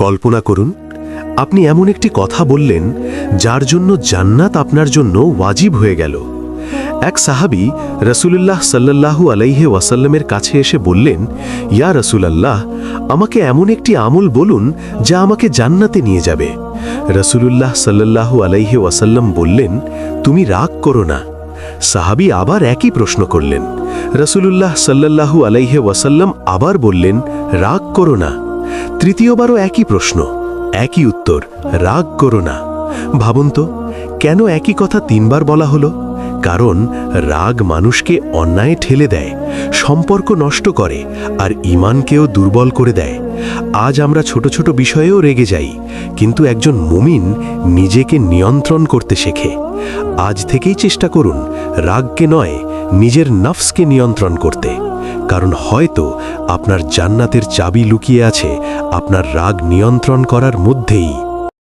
কল্পনা করুন, আপনি এমন একটি কথা বললেন যার জন্য জান্নাত আপনার জন্য ওয়াজিব হয়ে গেল। এক সাহাবী রাসূলুল্লাহ সাল্লাল্লাহু আলাইহি ওয়াসাল্লামের কাছে এসে বললেন, ইয়া রাসূলুল্লাহ, আমাকে এমন একটি আমল বলুন যা আমাকে জান্নাতে নিয়ে যাবে। রাসূলুল্লাহ সাল্লাল্লাহু আলাইহি ওয়াসাল্লাম বললেন, তুমি রাগ করো না। সাহাবী আবার একই প্রশ্ন করলেন। রাসূলুল্লাহ সাল্লাল্লাহু আলাইহি ওয়াসাল্লাম আবার বললেন, রাগ করো না। তৃতীয়বারও একই প্রশ্ন, একই উত্তর, রাগ করো না। ভাবুন তো, কেন একই কথা তিনবার বলা হলো? কারণ রাগ মানুষকে অন্যায় ঠেলে দেয়, সম্পর্ক নষ্ট করে আর ঈমানকেও দুর্বল করে দেয়। আজ আমরা ছোট ছোট বিষয়েও রেগে যাই, কিন্তু একজন মুমিন নিজেকে নিয়ন্ত্রণ করতে শেখে। আজ থেকেই চেষ্টা করুন রাগকে নয়, নিজের নফসকে নিয়ন্ত্রণ করতে। কারণ হয়তো আপনার জান্নাতের চাবি লুকিয়ে আছে আপনার রাগ নিয়ন্ত্রণ করার মধ্যেই।